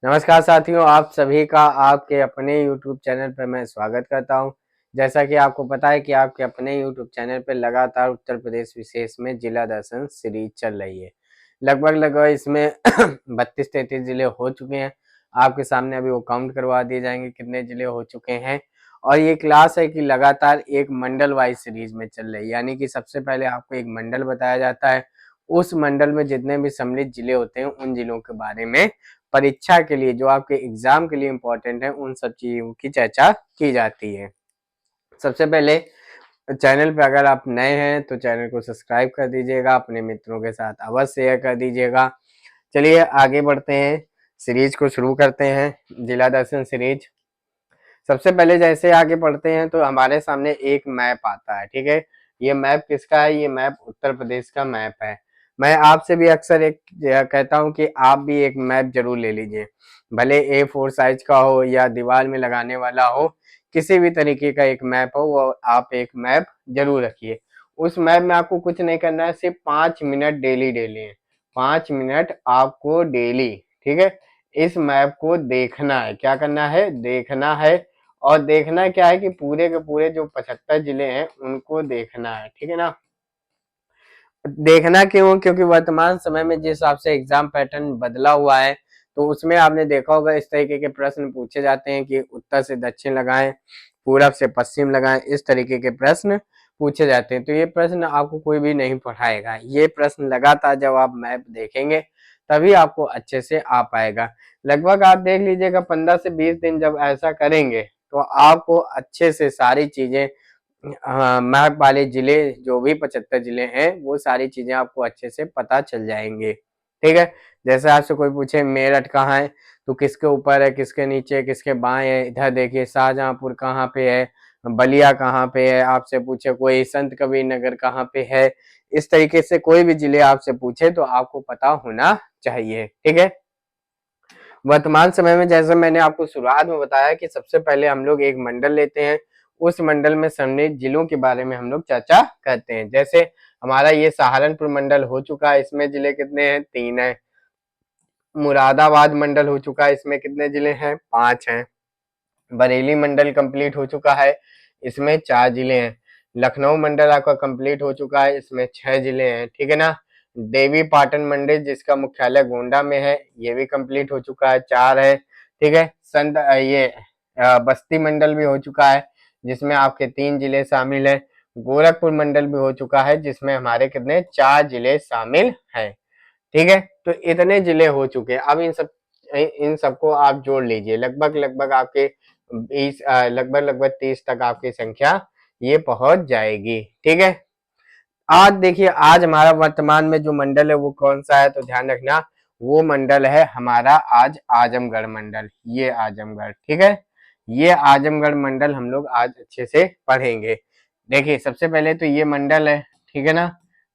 नमस्कार साथियों, आप सभी का आपके अपने YouTube चैनल पर मैं स्वागत करता हूं। जैसा कि आपको पता है कि आपके अपने YouTube चैनल पर लगातार उत्तर प्रदेश विशेष में जिला दर्शन सीरीज चल रही है। लगभग इसमें 32-33 जिले हो चुके हैं। आपके सामने अभी वो काउंट करवा दिए जाएंगे कितने जिले हो चुके हैं। और ये क्लास है कि लगातार एक मंडल वाइज सीरीज में चल रही है, यानी कि सबसे पहले आपको एक मंडल बताया जाता है। उस मंडल में जितने भी सम्मिलित जिले होते हैं उन जिलों के बारे में परीक्षा के लिए, जो आपके एग्जाम के लिए इम्पोर्टेंट है, उन सब चीजों की चर्चा की जाती है। सबसे पहले चैनल पे अगर आप नए हैं तो चैनल को सब्सक्राइब कर दीजिएगा, अपने मित्रों के साथ अवश्य शेयर कर दीजिएगा। चलिए आगे बढ़ते हैं, सीरीज को शुरू करते हैं, जिला दर्शन सीरीज। सबसे पहले जैसे आगे बढ़ते हैं तो हमारे सामने एक मैप आता है, ठीक है। ये मैप किसका है? ये मैप उत्तर प्रदेश का मैप है। मैं आपसे भी अक्सर एक कहता हूँ कि आप भी एक मैप जरूर ले लीजिए, भले A4 साइज का हो या दीवार में लगाने वाला हो, किसी भी तरीके का एक मैप हो, वो आप एक मैप जरूर रखिए। उस मैप में आपको कुछ नहीं करना है, सिर्फ 5 मिनट डेली डेली है, 5 मिनट आपको डेली, ठीक है, इस मैप को देखना है। क्या करना है? देखना है। और देखना क्या है कि पूरे के पूरे जो 75 जिले हैं उनको देखना है, ठीक है ना। देखना क्यों? क्योंकि वर्तमान समय में जिस हिसाब से एग्जाम पैटर्न बदला हुआ है, तो उसमें आपने देखा होगा इस तरीके के प्रश्न पूछे जाते हैं कि उत्तर से दक्षिण लगाएं, पूरब से पश्चिम लगाएं, इस तरीके के प्रश्न पूछे जाते हैं। तो ये प्रश्न आपको कोई भी नहीं पढ़ाएगा, ये प्रश्न लगातार जब आप मैप देखेंगे तभी आपको अच्छे से आ पाएगा। लगभग आप देख लीजिएगा 15 से 20 दिन जब ऐसा करेंगे तो आपको अच्छे से सारी चीजें, हाँ, मैप वाले जिले जो भी 75 जिले हैं वो सारी चीजें आपको अच्छे से पता चल जाएंगे, ठीक है। जैसे आपसे कोई पूछे मेरठ कहाँ है, तो किसके ऊपर है, किसके नीचे, किसके बाएं है, इधर देखिए शाहजहांपुर कहाँ पे है, बलिया कहाँ पे है, आपसे पूछे कोई संत कबीर नगर कहाँ पे है, इस तरीके से कोई भी जिले आपसे पूछे तो आपको पता होना चाहिए, ठीक है। वर्तमान समय में जैसे मैंने आपको शुरुआत में बताया कि सबसे पहले हम लोग एक मंडल लेते हैं, उस मंडल में सम्मिलित जिलों के बारे में हम लोग चर्चा करते हैं। जैसे हमारा ये सहारनपुर मंडल हो चुका है, इसमें जिले कितने हैं? 3 है। मुरादाबाद मंडल हो चुका है, इसमें कितने जिले हैं? 5 हैं। बरेली मंडल कंप्लीट हो चुका है, इसमें 4 जिले हैं। लखनऊ मंडल आपका कंप्लीट हो चुका है, इसमें 6 जिले हैं, ठीक है ना। देवी पाटन मंडल जिसका मुख्यालय गोंडा में है, ये भी कंप्लीट हो चुका है, 4 है, ठीक है। संत बस्ती मंडल भी हो चुका है, जिसमें आपके 3 जिले शामिल है। गोरखपुर मंडल भी हो चुका है, जिसमें हमारे कितने? 4 जिले शामिल हैं, ठीक है। तो इतने जिले हो चुके हैं। अब इन सबको आप जोड़ लीजिए, लगभग आपके 20 लगभग 30 तक आपकी संख्या ये पहुंच जाएगी, ठीक है। आज देखिए, आज हमारा वर्तमान में जो मंडल है वो कौन सा है, तो ध्यान रखना, वो मंडल है हमारा आज आजमगढ़ मंडल। ये आजमगढ़, ठीक है, ये आजमगढ़ मंडल हम लोग आज अच्छे से पढ़ेंगे। देखिए सबसे पहले तो ये मंडल है, ठीक है ना।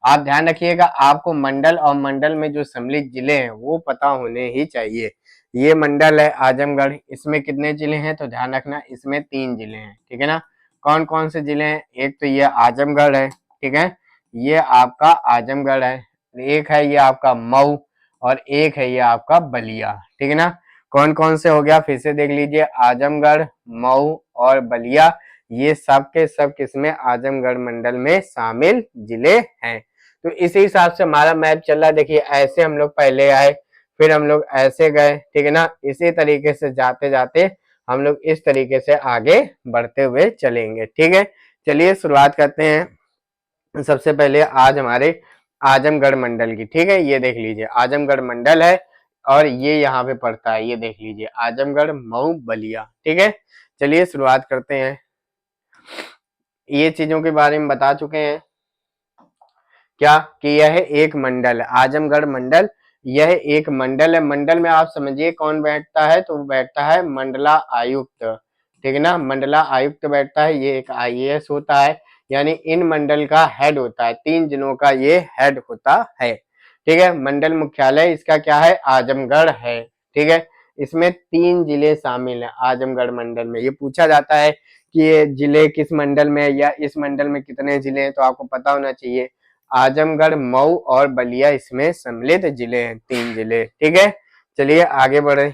आप ध्यान रखिएगा, आपको मंडल और मंडल में जो सम्मिलित जिले हैं वो पता होने ही चाहिए। ये मंडल है आजमगढ़, इसमें कितने जिले हैं? तो ध्यान रखना, इसमें 3 जिले हैं, ठीक है ना। कौन कौन से जिले हैं? एक तो ये आजमगढ़ है, ठीक है, ये आपका आजमगढ़ है। एक है ये आपका मऊ, और एक है ये आपका बलिया, ठीक है ना। कौन कौन से हो गया? फिर से देख लीजिए, आजमगढ़, मऊ और बलिया, ये सब के सब किसमें? आजमगढ़ मंडल में शामिल जिले हैं। तो इसी हिसाब से हमारा मैप चल रहा है। देखिए ऐसे हम लोग पहले आए, फिर हम लोग ऐसे गए, ठीक है ना। इसी तरीके से जाते जाते हम लोग इस तरीके से आगे बढ़ते हुए चलेंगे, ठीक है। चलिए शुरुआत करते हैं। सबसे पहले आज हमारे आजमगढ़ मंडल की, ठीक है, ये देख लीजिए आजमगढ़ मंडल है और ये यहाँ पे पड़ता है, ये देख लीजिए आजमगढ़, मऊ, बलिया, ठीक है। चलिए शुरुआत करते हैं। ये चीजों के बारे में बता चुके हैं क्या कि यह एक मंडल है, आजमगढ़ मंडल, यह एक मंडल है। मंडल में आप समझिए कौन बैठता है, तो बैठता है मंडला आयुक्त, ठीक है ना। मंडला आयुक्त बैठता है, ये एक IAS होता है, यानी इन मंडल का हेड होता है, 3 जिलों का ये हेड होता है, ठीक है। मंडल मुख्यालय इसका क्या है? आजमगढ़ है, ठीक है। इसमें 3 जिले शामिल है आजमगढ़ मंडल में। ये पूछा जाता है कि ये जिले किस मंडल में है या इस मंडल में कितने जिले हैं, तो आपको पता होना चाहिए आजमगढ़, मऊ और बलिया इसमें सम्मिलित जिले हैं, 3 जिले, ठीक है। चलिए आगे बढ़े।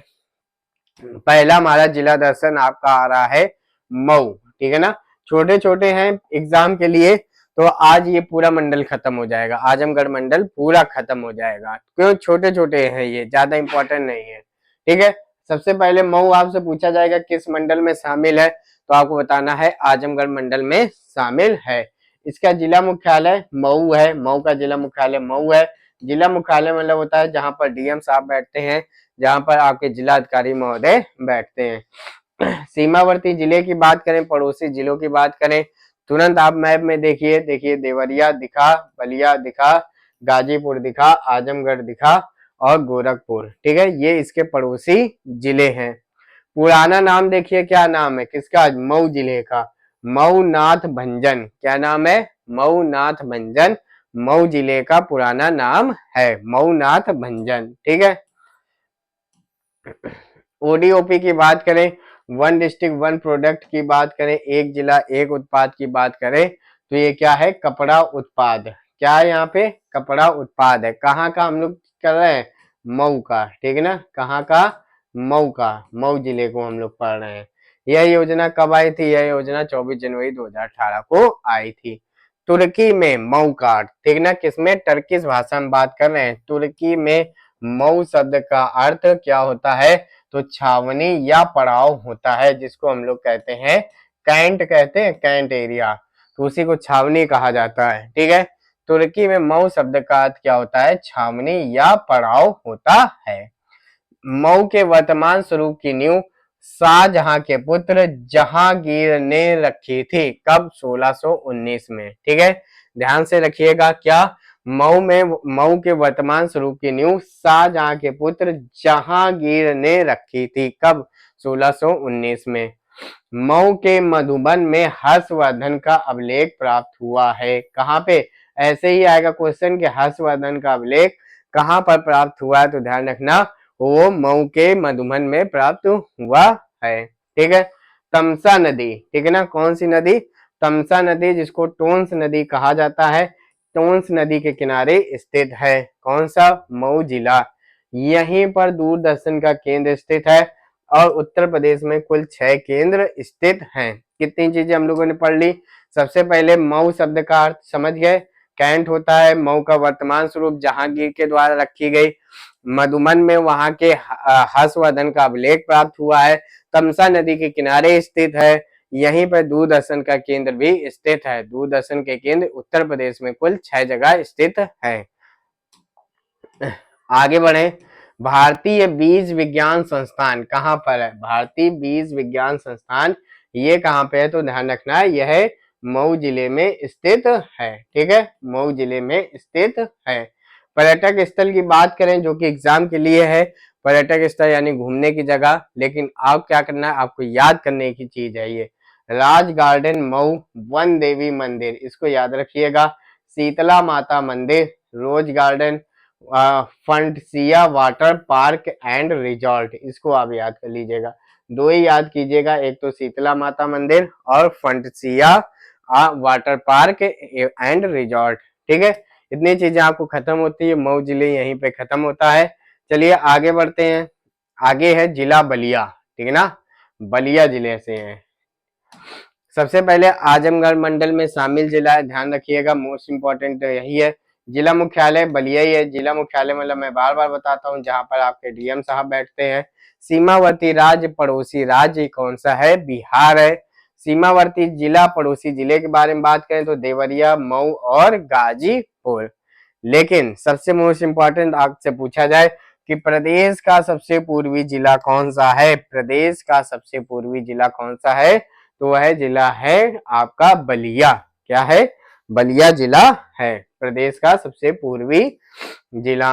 पहला हमारा जिला दर्शन आपका आ रहा है मऊ, ठीक है ना। छोटे छोटे हैं एग्जाम के लिए, तो आज ये पूरा मंडल खत्म हो जाएगा, आजमगढ़ मंडल पूरा खत्म हो जाएगा, क्यों छोटे छोटे हैं ये, ज्यादा इंपॉर्टेंट नहीं है, ठीक है। सबसे पहले मऊ आपसे पूछा जाएगा किस मंडल में शामिल है, तो आपको बताना है आजमगढ़ मंडल में शामिल है। इसका जिला मुख्यालय मऊ है, मऊ का जिला मुख्यालय मऊ है। जिला मुख्यालय मतलब होता है जहां पर डीएम साहब बैठते हैं, जहां पर आपके जिला अधिकारी महोदय बैठते हैं। सीमावर्ती जिले की बात करें, पड़ोसी जिलों की बात करें, तुरंत आप मैप में देखिए, देखिए देवरिया दिखा, बलिया दिखा, गाजीपुर दिखा, आजमगढ़ दिखा और गोरखपुर, ठीक है, ये इसके पड़ोसी जिले हैं। पुराना नाम देखिए क्या नाम है किसका, मऊ जिले का, मऊ नाथ भंजन, क्या नाम है, मऊ नाथ भंजन, मऊ जिले का पुराना नाम है मऊ नाथ भंजन, ठीक है। ओडीओपी की बात करें, वन डिस्ट्रिक्ट वन प्रोडक्ट की बात करें, एक जिला एक उत्पाद की बात करें, तो ये क्या है, कपड़ा उत्पाद, क्या है यहाँ पे, कपड़ा उत्पाद है। कहाँ का हम लोग कर रहे हैं, मऊ का, ठीक है ना, कहाँ का, मऊ का, मऊ जिले को हम लोग पढ़ रहे हैं। यह योजना कब आई थी, यह योजना 24 जनवरी 2018 को आई थी। तुर्की में मऊ कार्ड, ठीक ना, किसमें, टर्किश भाषा में बात कर रहे हैं। तुर्की में मऊ शब्द का अर्थ क्या होता है, तो छावनी या पड़ाव होता है, जिसको हम लोग कहते हैं कैंट, कहते हैं कैंट एरिया, तो उसी को छावनी कहा जाता है, ठीक है। तुर्की में मऊ शब्द का अर्थ क्या होता है, छावनी या पड़ाव होता है। मऊ के वर्तमान स्वरूप की नींव शाहजहां के पुत्र जहांगीर ने रखी थी, कब, 1619 में, ठीक है, ध्यान से रखिएगा। क्या, मऊ के वर्तमान स्वरूप की नींव शाहजहां के पुत्र जहांगीर ने रखी थी, कब, 1619 में। मऊ के मधुबन में हर्षवर्धन का अभिलेख प्राप्त हुआ है, कहाँ पे, ऐसे ही आएगा क्वेश्चन कि हर्षवर्धन का अभिलेख कहाँ पर प्राप्त हुआ है, तो ध्यान रखना वो मऊ के मधुबन में प्राप्त हुआ है, ठीक है। तमसा नदी, ठीक है ना, कौन सी नदी, तमसा नदी, जिसको टोंस नदी कहा जाता है, टोंस नदी के किनारे स्थित है, कौन सा, मऊ जिला। यहीं पर दूरदर्शन का केंद्र स्थित है और उत्तर प्रदेश में कुल 6 केंद्र स्थित हैं। कितनी चीजें हम लोगों ने पढ़ ली। सबसे पहले मऊ शब्द का अर्थ समझ गए, कैंट होता है, मऊ का वर्तमान स्वरूप जहांगीर के द्वारा रखी गई, मधुबन में वहां के हर्षवर्धन का अभिलेख प्राप्त हुआ है, तमसा नदी के किनारे स्थित है, यहीं पर दूरदर्शन का केंद्र भी स्थित है। दूरदर्शन के केंद्र उत्तर प्रदेश में कुल 6 जगह स्थित है। आगे बढ़े, भारतीय बीज विज्ञान संस्थान कहाँ पर है, भारतीय बीज विज्ञान संस्थान ये कहाँ पे है, तो ध्यान रखना है यह मऊ जिले में स्थित है, ठीक है, मऊ जिले में स्थित है। पर्यटक स्थल की बात करें जो कि एग्जाम के लिए है, पर्यटक स्थल यानी घूमने की जगह, लेकिन आप क्या करना है, आपको याद करने की चीज है ये, राज गार्डन मऊ, वन देवी मंदिर, इसको याद रखिएगा, Sheetla Mata Mandir, rose garden, Fantasia water park and resort, इसको आप याद कर लीजिएगा, दो ही याद कीजिएगा, एक तो शीतला माता मंदिर और फंटसिया वाटर पार्क एंड रिजॉर्ट, ठीक है। इतनी चीजें आपको खत्म होती है, मऊ जिले यहीं पे खत्म होता है। चलिए आगे बढ़ते हैं, आगे है जिला बलिया, ठीक है ना, बलिया जिले से है। सबसे पहले आजमगढ़ मंडल में शामिल जिला है, ध्यान रखिएगा, मोस्ट इंपॉर्टेंट यही है। जिला मुख्यालय बलिया ही है, जिला मुख्यालय मतलब मैं बार बार बताता हूँ जहां पर आपके डीएम साहब बैठते हैं। सीमावर्ती राज्य पड़ोसी राज्य कौन सा है, बिहार है। सीमावर्ती जिला पड़ोसी जिले के बारे में बात करें तो देवरिया, मऊ और गाजीपुर। लेकिन सबसे मोस्ट इंपॉर्टेंट आपसे पूछा जाए कि प्रदेश का सबसे पूर्वी जिला कौन सा है, प्रदेश का सबसे पूर्वी जिला कौन सा है, तो वह जिला है आपका बलिया, क्या है, बलिया जिला है प्रदेश का सबसे पूर्वी जिला।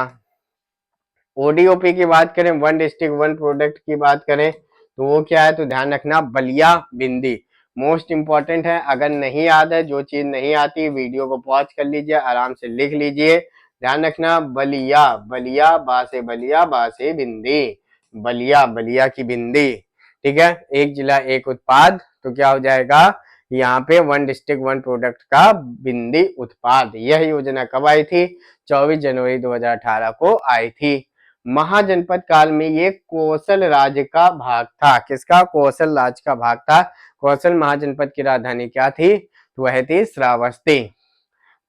ओडीओपी की बात करें, वन डिस्ट्रिक्ट वन प्रोडक्ट की बात करें तो वो क्या है, तो ध्यान रखना बलिया बिंदी, मोस्ट इंपॉर्टेंट है। अगर नहीं याद है, जो चीज नहीं आती वीडियो को पॉज कर लीजिए, आराम से लिख लीजिए, ध्यान रखना बलिया, बलिया बा से बिंदी, बलिया, बलिया की बिंदी, ठीक है। एक जिला एक उत्पाद, तो क्या हो जाएगा यहाँ पे वन डिस्ट्रिक्ट वन प्रोडक्ट का बिंदी उत्पाद। यह योजना कब आई थी, 24 जनवरी 2018 को आई थी। महाजनपद काल में ये कोसल राज्य का भाग था। किसका? कोसल राज्य का भाग था। कोसल महाजनपद की राजधानी क्या थी? वह थी श्रावस्ती।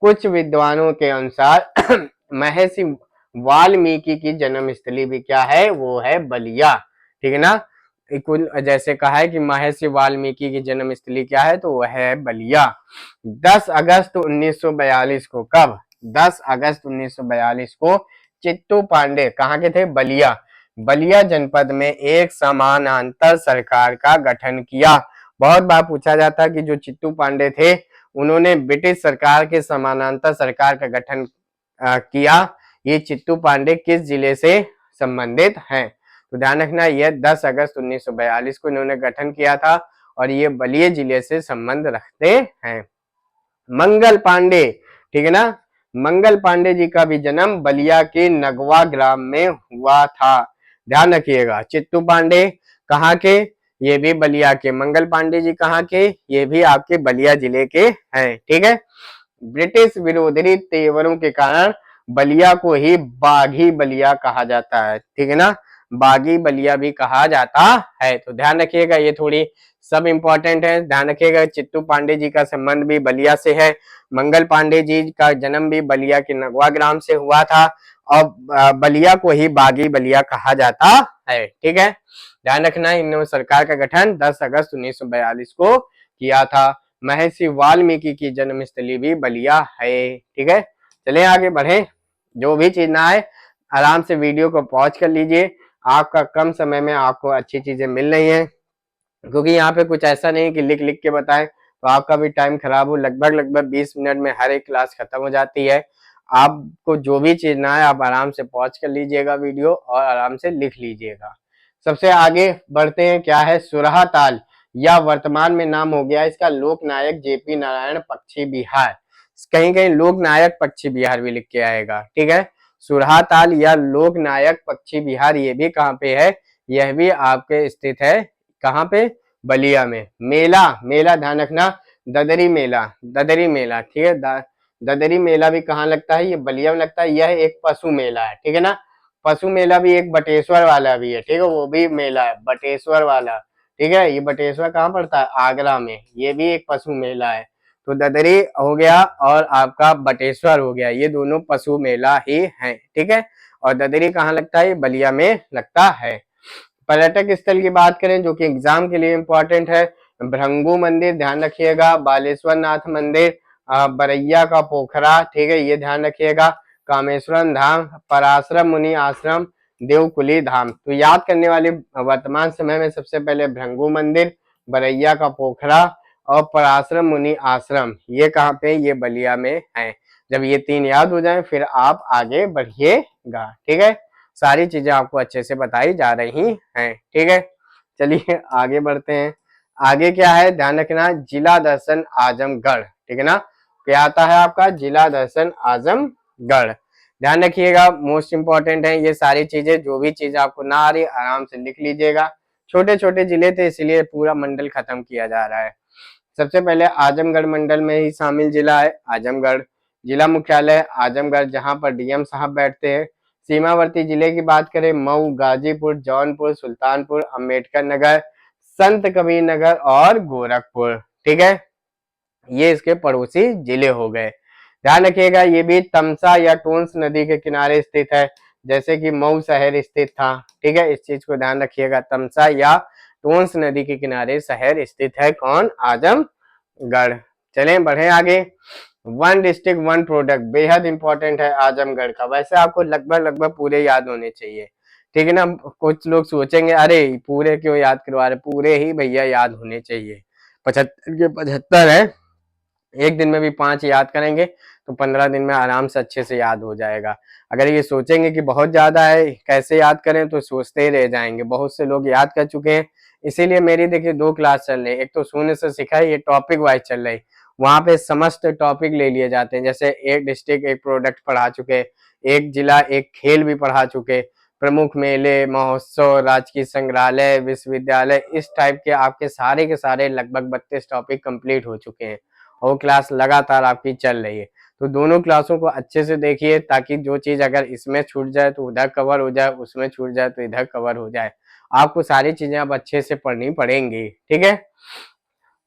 कुछ विद्वानों के अनुसार महर्षि वाल्मीकि की जन्मस्थली भी क्या है? वो है बलिया। ठीक है ना? कुल जैसे कहा है कि महर्षि वाल्मीकि की जन्मस्थली क्या है, तो वह है बलिया। 10 अगस्त 1942 को, कब? 10 अगस्त 1942 को चित्तू पांडे कहाँ के थे? बलिया। बलिया जनपद में एक समानांतर सरकार का गठन किया। बहुत बार पूछा जाता है कि जो चित्तू पांडे थे उन्होंने ब्रिटिश सरकार के समानांतर सरकार का गठन किया। ये चित्तू पांडे किस जिले से संबंधित हैं? तो ध्यान रखना, यह 10 अगस्त 1942 को इन्होंने गठन किया था और ये बलिया जिले से संबंध रखते हैं। मंगल पांडे, ठीक है ना? मंगल पांडे जी का भी जन्म बलिया के नगवा ग्राम में हुआ था। ध्यान रखिएगा, चित्तू पांडे कहाँ के? ये भी बलिया के। मंगल पांडे जी कहाँ के? ये भी आपके बलिया जिले के हैं। ठीक है। ब्रिटिश विरोधी तेवरों के कारण बलिया को ही बागी बलिया कहा जाता है। ठीक है ना? बागी बलिया भी कहा जाता है। तो ध्यान रखिएगा, ये थोड़ी सब इंपॉर्टेंट है, ध्यान रखिएगा। चित्तू पांडे जी का संबंध भी बलिया से है। मंगल पांडे जी का जन्म भी बलिया के नगवा ग्राम से हुआ था और बलिया को ही बागी बलिया कहा जाता है। ठीक है, ध्यान रखना, इन्होंने सरकार का गठन 10 अगस्त 1942 को किया था। महर्षि वाल्मीकि की जन्मस्थली भी बलिया है। ठीक है, चलिए आगे बढ़े। जो भी चीज ना आए आराम से वीडियो को पॉज कर लीजिए। आपका कम समय में आपको अच्छी चीजें मिल रही हैं, क्योंकि यहाँ पे कुछ ऐसा नहीं कि लिख लिख के बताएं तो आपका भी टाइम खराब हो। लगभग 20 मिनट में हर एक क्लास खत्म हो जाती है। आपको जो भी चीज ना है आप आराम से पॉज कर लीजिएगा वीडियो और आराम से लिख लीजिएगा। सबसे आगे बढ़ते हैं, क्या है? सुरहा ताल, या वर्तमान में नाम हो गया इसका लोकनायक जेपी नारायण पक्षी विहार। कहीं कहीं लोकनायक पक्षी विहार भी लिख के आएगा। ठीक है, सुरहा ताल या लोकनायक पक्षी विहार ये भी कहाँ पे है? यह भी आपके स्थित है कहाँ पे? बलिया में। मेला, मेला ध्यान रखना, ददरी मेला, ददरी मेला। ठीक है, ददरी मेला भी कहाँ लगता है? ये बलिया में लगता है। यह एक पशु मेला है। ठीक है ना? पशु मेला भी एक बटेश्वर वाला भी है। ठीक है, वो भी मेला है बटेश्वर वाला। ठीक है, ये बटेश्वर कहाँ पड़ता है? आगरा में। ये भी एक पशु मेला है। तो ददरी हो गया और आपका बटेश्वर हो गया, ये दोनों पशु मेला ही हैं। ठीक है, और ददरी कहाँ लगता है? बलिया में लगता है। पर्यटक स्थल की बात करें जो कि एग्जाम के लिए इंपॉर्टेंट है, भृंगु मंदिर ध्यान रखिएगा, बालेश्वर नाथ मंदिर, बरैया का पोखरा। ठीक है, ये ध्यान रखिएगा। कामेश्वरम धाम, पराशरम मुनि आश्रम, देवकुली धाम। तो याद करने वाले वर्तमान समय में सबसे पहले भृंगु मंदिर, बरैया का पोखरा और पराशरम मुनि आश्रम, ये कहाँ पे? ये बलिया में है। जब ये 3 याद हो जाए फिर आप आगे बढ़िएगा। ठीक है, सारी चीजें आपको अच्छे से बताई जा रही हैं। ठीक है, चलिए आगे बढ़ते हैं। आगे क्या है? ध्यान रखना, जिला दर्शन आजमगढ़। ठीक है ना? क्या आता है आपका? जिला दर्शन आजमगढ़। ध्यान रखिएगा, मोस्ट इंपॉर्टेंट है ये सारी चीजें। जो भी चीज आपको ना आ रही आराम से लिख लीजिएगा। छोटे छोटे जिले थे इसलिए पूरा मंडल खत्म किया जा रहा है। सबसे पहले आजमगढ़ मंडल में ही शामिल जिला है आजमगढ़। जिला मुख्यालय आजमगढ़, जहां पर डीएम साहब बैठते हैं। सीमावर्ती जिले की बात करें, मऊ, गाजीपुर, जौनपुर, सुल्तानपुर, अंबेडकर नगर, संत कबीर नगर और गोरखपुर। ठीक है, ये इसके पड़ोसी जिले हो गए। ध्यान रखिएगा, ये भी तमसा या टोंस नदी के किनारे स्थित है, जैसे कि मऊ शहर स्थित था। ठीक है, इस चीज को ध्यान रखिएगा, तमसा या टोंस नदी के किनारे शहर स्थित है कौन? आजमगढ़। चलें बढ़े आगे। 1 डिस्ट्रिक्ट 1 प्रोडक्ट बेहद इंपॉर्टेंट है आजमगढ़ का। वैसे आपको लगभग पूरे याद होने चाहिए। ठीक है ना? कुछ लोग सोचेंगे अरे पूरे क्यों याद करवा रहे? पूरे ही भैया याद होने चाहिए। 75 के 75 है, एक दिन में भी 5 याद करेंगे तो 15 दिन में आराम से अच्छे से याद हो जाएगा। अगर ये सोचेंगे कि बहुत ज्यादा है कैसे याद करें तो सोचते ही रह जाएंगे। बहुत से लोग याद कर चुके हैं, इसीलिए मेरी देखिए 2 क्लास चल रही है। एक तो शून्य से सिखाई, ये टॉपिक वाइज चल रही, वहां पे समस्त टॉपिक ले लिए जाते हैं। जैसे एक डिस्ट्रिक्ट एक प्रोडक्ट पढ़ा चुके, एक जिला एक खेल भी पढ़ा चुके, प्रमुख मेले, महोत्सव, राजकीय संग्रहालय, विश्वविद्यालय, इस टाइप के आपके सारे के सारे लगभग 32 टॉपिक कंप्लीट हो चुके हैं। और क्लास लगातार आपकी चल रही है। तो दोनों क्लासों को अच्छे से देखिए, ताकि जो चीज अगर इसमें छूट जाए तो उधर कवर हो जाए, उसमें छूट जाए तो इधर कवर हो जाए। आपको सारी चीजें अब अच्छे से पढ़नी पड़ेंगी, ठीक है।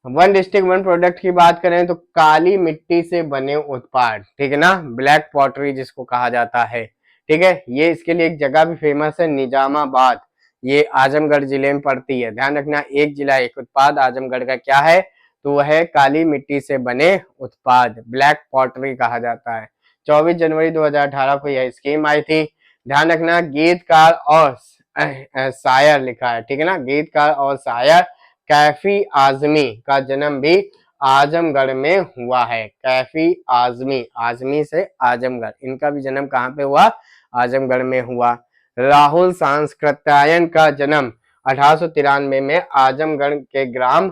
वन डिस्ट्रिक्ट वन प्रोडक्ट की बात करें तो काली मिट्टी से बने उत्पाद, ठीक है ना, ब्लैक पॉटरी जिसको कहा जाता है, ठीक है। ये इसके लिए एक जगह भी फेमस है, निजामाबाद, ये आजमगढ़ जिले में पड़ती है। ध्यान रखना, एक जिला एक उत्पाद, आजमगढ़ का क्या है, तो वह है काली मिट्टी से बने उत्पाद, ब्लैक पॉटरी कहा जाता है। 24 जनवरी 2018 को यह स्कीम आई थी। ध्यान रखना, गीतकार और शायर लिखा है, ठीक है ना, गीतकार और शायर कैफी आजमी का जन्म भी आजमगढ़ में हुआ है। कैफी आजमी, आजमी से आजमगढ़, इनका भी जन्म कहाँ पे हुआ, आजमगढ़ में हुआ। राहुल सांस्कृत्यायन का जन्म 1893 में आजमगढ़ के ग्राम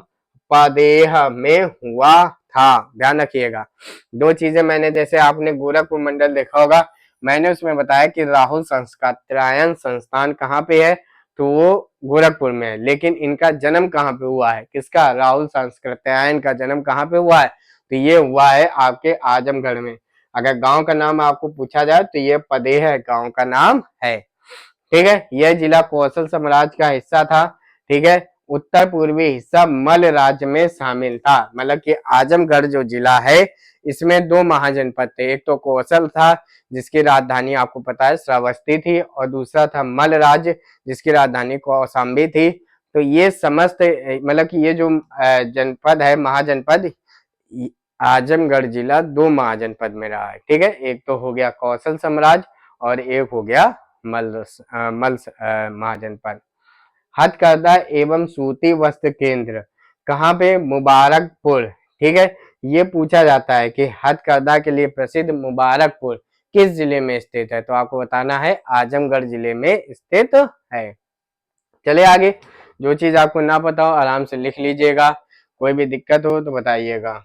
पादेह में हुआ था। ध्यान रखिएगा, दो चीजें मैंने, जैसे आपने गोरखपुर मंडल देखा होगा, मैंने उसमें बताया कि राहुल सांस्कृत्यायन संस्थान कहाँ पे है, तो वो गोरखपुर में है। लेकिन इनका जन्म कहाँ पे हुआ है, किसका, राहुल सांस्कृत्यायन का जन्म कहाँ पे हुआ है, तो ये हुआ है आपके आजमगढ़ में। अगर गांव का नाम आपको पूछा जाए तो ये पदेह गांव का नाम है, ठीक है। यह जिला कौशल साम्राज्य का हिस्सा था, ठीक है। उत्तर पूर्वी हिस्सा मल्ल राज्य में शामिल था। मतलब कि आजमगढ़ जो जिला है, इसमें दो महाजनपद थे, एक तो कौशल था जिसकी राजधानी आपको पता है श्रावस्ती थी, और दूसरा था मल्ल राज्य जिसकी राजधानी कौशाम्बी थी। तो ये समस्त, मतलब कि ये जो जनपद है, महाजनपद, आजमगढ़ जिला दो महाजनपद में रहा है, ठीक है। एक तो हो गया कौशल साम्राज्य और एक हो गया मल्ल महाजनपद। हथकरघा एवं सूती वस्त्र केंद्र कहाँ पे, मुबारकपुर, ठीक है। ये पूछा जाता है कि हथकरघा के लिए प्रसिद्ध मुबारकपुर किस जिले में स्थित है, तो आपको बताना है आजमगढ़ जिले में स्थित है। चलिए आगे, जो चीज आपको ना पता हो आराम से लिख लीजिएगा, कोई भी दिक्कत हो तो बताइएगा।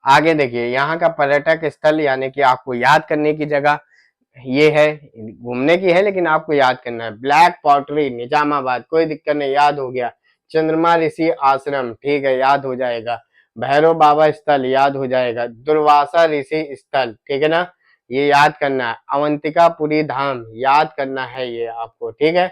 आगे देखिए, यहाँ का पर्यटक स्थल यानी कि आपको याद करने की जगह ये है, घूमने की है लेकिन आपको याद करना है। ब्लैक पॉटरी निजामाबाद, कोई दिक्कत नहीं, याद हो गया। चंद्रमा ऋषि आश्रम, ठीक है, याद हो जाएगा। भैरव बाबा स्थल याद हो जाएगा। दुर्वासा ऋषि स्थल, ठीक है ना, ये याद करना है। अवंतिकापुरी धाम याद करना है ये आपको, ठीक है।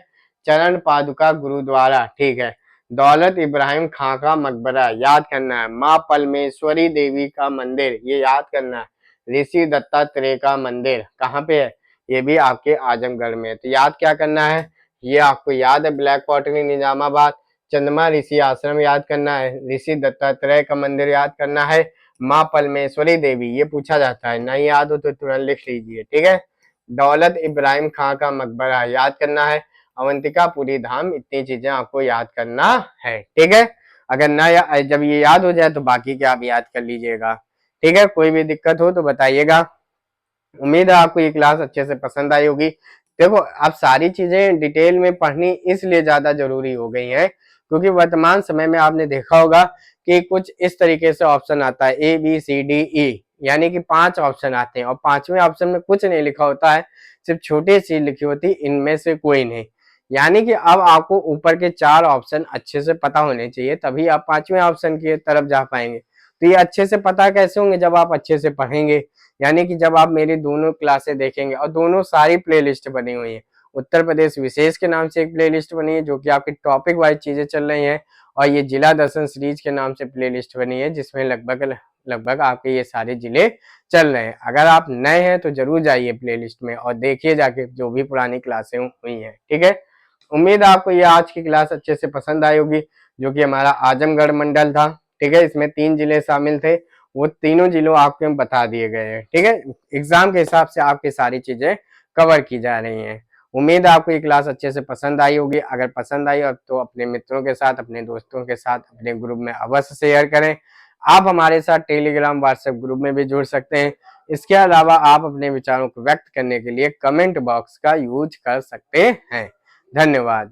चरण पादुका गुरुद्वारा, ठीक है। दौलत इब्राहिम खां का मकबरा याद करना है। माँ पलमेश्वरी देवी का मंदिर ये याद करना है। ऋषि दत्तात्रेय का मंदिर कहाँ पे है, ये भी आपके आजमगढ़ में है। तो याद क्या करना है, ये आपको याद है, ब्लैक पॉटरी निजामाबाद, चंद्रमा ऋषि आश्रम याद करना है, ऋषि दत्तात्रेय का मंदिर याद करना है, माँ पलमेश्वरी देवी, ये पूछा जाता है, नहीं याद हो तो तुरंत लिख लीजिए, ठीक है। दौलत इब्राहिम खां का मकबरा याद करना है। अवंतिकापुरी धाम, इतनी चीजें आपको याद करना है, ठीक है। अगर ना जब ये याद हो जाए तो बाकी क्या आप याद कर लीजिएगा, ठीक है। कोई भी दिक्कत हो तो बताइएगा। उम्मीद है आपको ये क्लास अच्छे से पसंद आई होगी। देखो, अब सारी चीजें डिटेल में पढ़नी इसलिए ज्यादा जरूरी हो गई है क्योंकि वर्तमान समय में आपने देखा होगा कि कुछ इस तरीके से ऑप्शन आता है ABCDE, यानी कि 5 ऑप्शन आते हैं और 5वें ऑप्शन में कुछ नहीं लिखा होता है, सिर्फ छोटी चीज लिखी होती, इनमें से कोई नहीं। यानी कि अब आपको ऊपर के 4 ऑप्शन अच्छे से पता होने चाहिए, तभी आप 5वें ऑप्शन की तरफ जा पाएंगे। तो ये अच्छे से पता कैसे होंगे, जब आप अच्छे से पढ़ेंगे, यानी कि जब आप मेरी दोनों क्लासें देखेंगे, और दोनों सारी प्लेलिस्ट बनी हुई है। उत्तर प्रदेश विशेष के नाम से एक प्लेलिस्ट बनी है जो कि आपकी टॉपिक वाइज चीजें चल रही हैं, और ये जिला दर्शन सीरीज के नाम से प्लेलिस्ट बनी है जिसमें लगभग लगभग आपके ये सारे जिले चल रहे हैं। अगर आप नए हैं तो जरूर जाइए प्लेलिस्ट में और देखिए जाके जो भी पुरानी क्लासें हुई हैं, ठीक है। उम्मीद है आपको ये आज की क्लास अच्छे से पसंद आई होगी, जो कि हमारा आजमगढ़ मंडल था, ठीक है। इसमें 3 जिले शामिल थे, वो तीनों जिलों आपके हम बता दिए गए हैं, ठीक है। एग्जाम के हिसाब से आपकी सारी चीजें कवर की जा रही हैं। उम्मीद है आपको ये क्लास अच्छे से पसंद आई होगी। अगर पसंद आई तो अपने मित्रों के साथ, अपने दोस्तों के साथ, अपने ग्रुप में अवश्य शेयर करें। आप हमारे साथ टेलीग्राम व्हाट्सएप ग्रुप में भी जुड़ सकते हैं। इसके अलावा आप अपने विचारों को व्यक्त करने के लिए कमेंट बॉक्स का यूज कर सकते हैं। धन्यवाद।